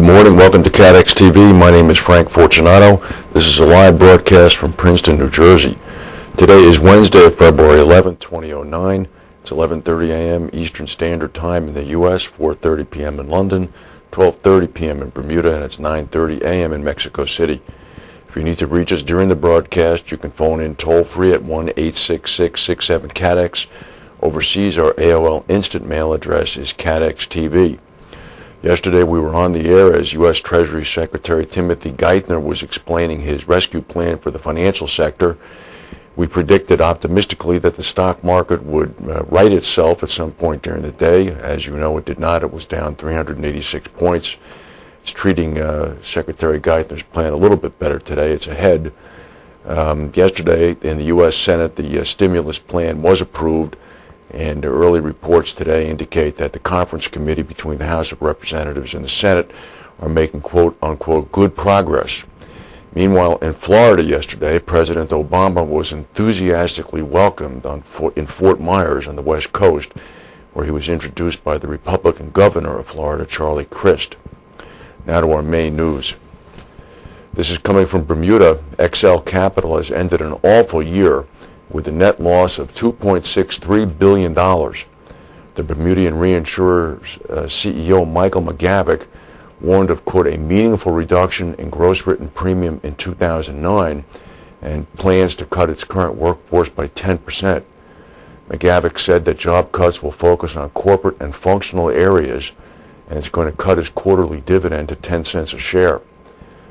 morning. Welcome to CATEX-TV. My name is Frank Fortunato. This is a live broadcast from Princeton, New Jersey. Today is Wednesday, February 11th, 2009. It's 11:30 a.m. Eastern Standard Time in the U.S., 4:30 p.m. in London, 12:30 p.m. in Bermuda, and it's 9:30 a.m. in Mexico City. If you need to reach us during the broadcast, you can phone in toll-free at 1-866-67-CATEX. Overseas, our AOL instant mail address is CATEX-TV. Yesterday, we were on the air as U.S. Treasury Secretary Timothy Geithner was explaining his rescue plan for the financial sector. We predicted optimistically that the stock market would right itself at some point during the day. As you know, it did not. It was down 386 points. It's treating Secretary Geithner's plan a little bit better today. It's ahead. Yesterday, in the U.S. Senate, the stimulus plan was approved. And early reports today indicate that the conference committee between the House of Representatives and the Senate are making quote-unquote good progress. Meanwhile, in Florida yesterday, President Obama was enthusiastically welcomed in Fort Myers on the West Coast, where he was introduced by the Republican governor of Florida, Charlie Crist. Now to our main news. This is coming from Bermuda. XL Capital has ended an awful year with a net loss of $2.63 billion. The Bermudian reinsurer's CEO, Michael McGavick, warned of, quote, a meaningful reduction in gross written premium in 2009 and plans to cut its current workforce by 10%. McGavick said that job cuts will focus on corporate and functional areas, and it's going to cut his quarterly dividend to 10 cents a share.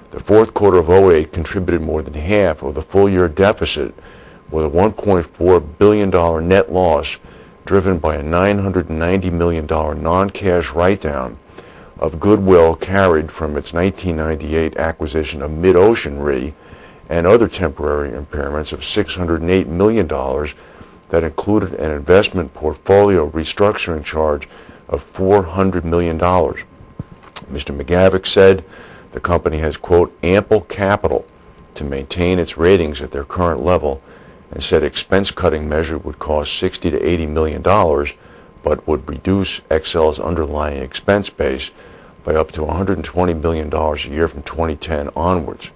The fourth quarter of 2008 contributed more than half of the full-year deficit, with a $1.4 billion net loss driven by a $990 million non-cash write-down of goodwill carried from its 1998 acquisition of Mid-Ocean Re and other temporary impairments of $608 million that included an investment portfolio restructuring charge of $400 million. Mr. McGavick said the company has, quote, ample capital to maintain its ratings at their current level, and said expense-cutting measure would cost $60 to $80 million, but would reduce XL's underlying expense base by up to $120 million a year from 2010 onwards.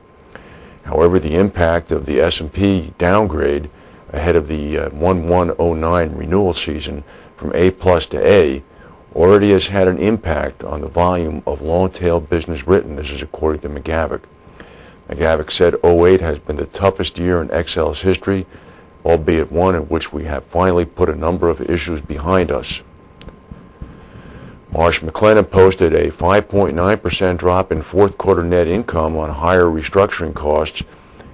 However, the impact of the S&P downgrade ahead of the 1109 renewal season from A+ to A already has had an impact on the volume of long-tail business written. This is according to McGavick. McGavick said 2008 has been the toughest year in XL's history, albeit one in which we have finally put a number of issues behind us. Marsh McLennan posted a 5.9% drop in fourth quarter net income on higher restructuring costs,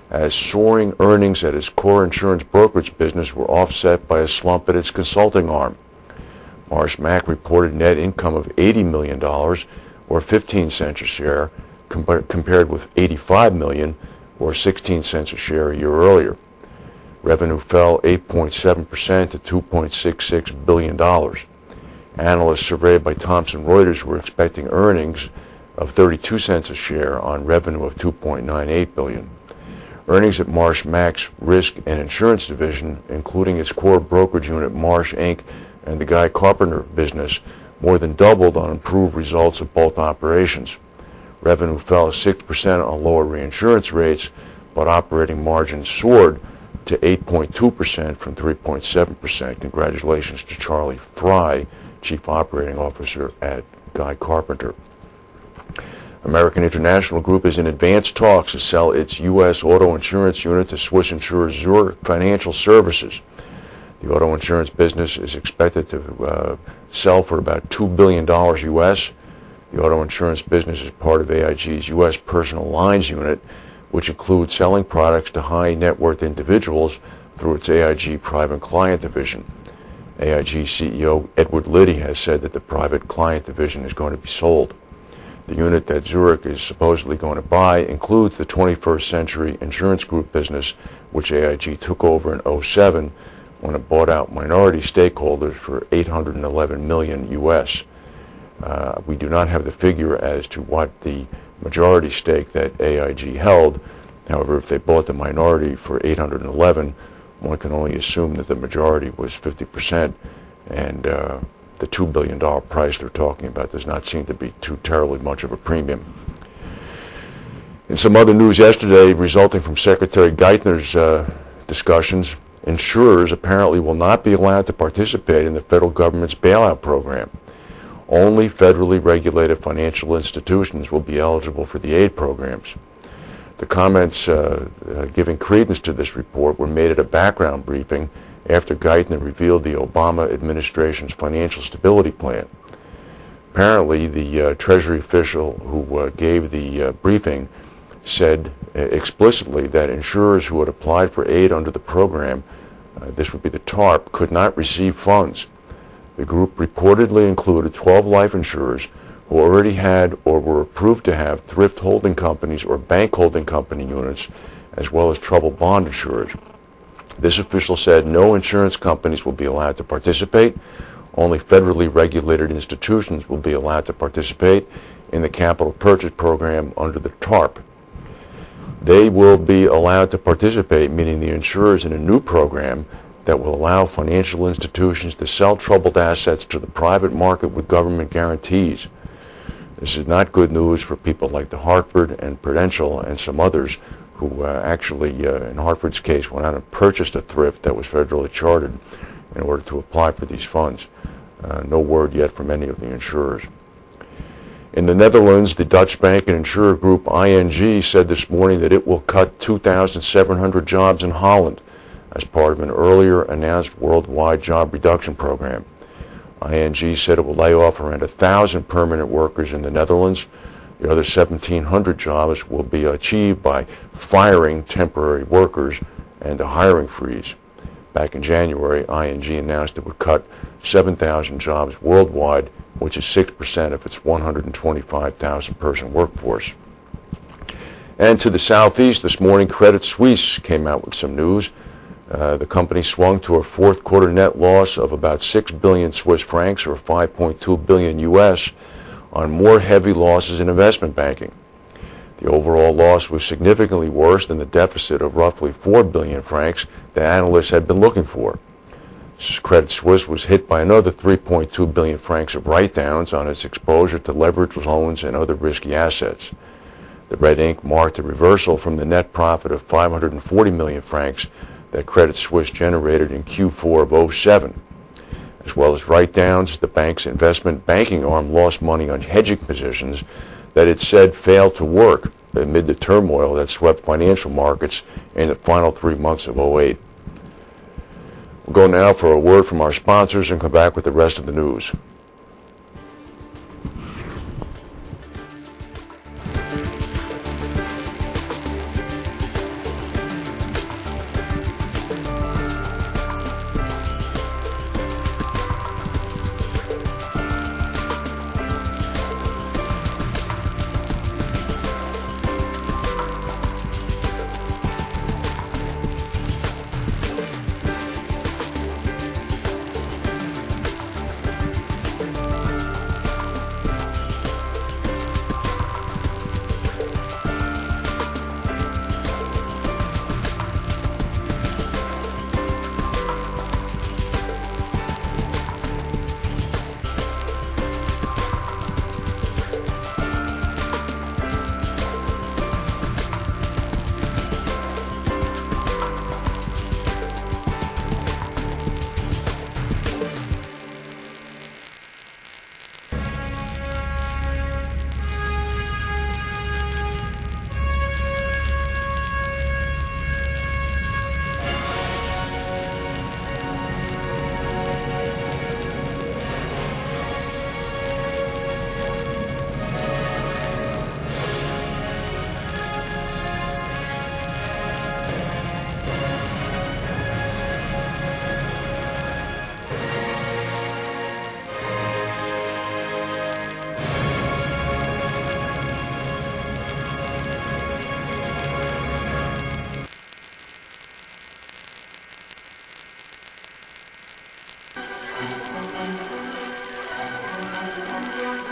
as soaring earnings at its core insurance brokerage business were offset by a slump at its consulting arm. Marsh Mac reported net income of $80 million, or 15 cents a share, compared with $85 million, or 16 cents a share a year earlier. Revenue fell 8.7% to $2.66 billion. Analysts surveyed by Thomson Reuters were expecting earnings of 32 cents a share on revenue of $2.98 billion. Earnings at Marsh Mac's risk and insurance division, including its core brokerage unit Marsh Inc. and the Guy Carpenter business, more than doubled on improved results of both operations. Revenue fell 6% on lower reinsurance rates, but operating margins soared to 8.2% from 3.7%. Congratulations to Charlie Fry, Chief Operating Officer at Guy Carpenter. American International Group is in advanced talks to sell its U.S. auto insurance unit to Swiss insurer Zurich Financial Services. The auto insurance business is expected to sell for about $2 billion U.S. The auto insurance business is part of AIG's U.S. personal lines unit, which includes selling products to high net worth individuals through its AIG private client division. AIG CEO Edward Liddy has said that the private client division is going to be sold. The unit that Zurich is supposedly going to buy includes the 21st Century Insurance Group business, which AIG took over in 2007 when it bought out minority stakeholders for $811 million U.S. We do not have the figure as to what the majority stake that AIG held. However, if they bought the minority for $811, one can only assume that the majority was 50%, and the $2 billion price they're talking about does not seem to be too terribly much of a premium. In some other news yesterday, resulting from Secretary Geithner's discussions, insurers apparently will not be allowed to participate in the federal government's bailout program. Only federally regulated financial institutions will be eligible for the aid programs. The comments giving credence to this report were made at a background briefing after Geithner revealed the Obama administration's financial stability plan. Apparently, the Treasury official who gave the briefing said explicitly that insurers who had applied for aid under the program, this would be the TARP, could not receive funds. The group reportedly included 12 life insurers who already had or were approved to have thrift holding companies or bank holding company units, as well as troubled bond insurers. This official said no insurance companies will be allowed to participate. Only federally regulated institutions will be allowed to participate in the capital purchase program under the TARP. They will be allowed to participate, meaning the insurers, in a new program that will allow financial institutions to sell troubled assets to the private market with government guarantees. This is not good news for people like the Hartford and Prudential and some others who actually, in Hartford's case, went out and purchased a thrift that was federally chartered in order to apply for these funds. No word yet from any of the insurers. In the Netherlands, the Dutch bank and insurer group ING said this morning that it will cut 2,700 jobs in Holland as part of an earlier announced worldwide job reduction program. ING said it will lay off around 1,000 permanent workers in the Netherlands. The other 1,700 jobs will be achieved by firing temporary workers and a hiring freeze. Back in January, ING announced it would cut 7,000 jobs worldwide, which is 6% of its 125,000-person workforce. And to the southeast this morning, Credit Suisse came out with some news. The company swung to a fourth quarter net loss of about 6 billion Swiss francs, or 5.2 billion US, on more heavy losses in investment banking. The overall loss was significantly worse than the deficit of roughly 4 billion francs that analysts had been looking for. Credit Suisse was hit by another 3.2 billion francs of write-downs on its exposure to leveraged loans and other risky assets. The red ink marked a reversal from the net profit of 540 million francs that Credit Suisse generated in Q4 of 2007. As well as write-downs, the bank's investment banking arm lost money on hedging positions that it said failed to work amid the turmoil that swept financial markets in the final 3 months of 2008. We'll go now for a word from our sponsors and come back with the rest of the news.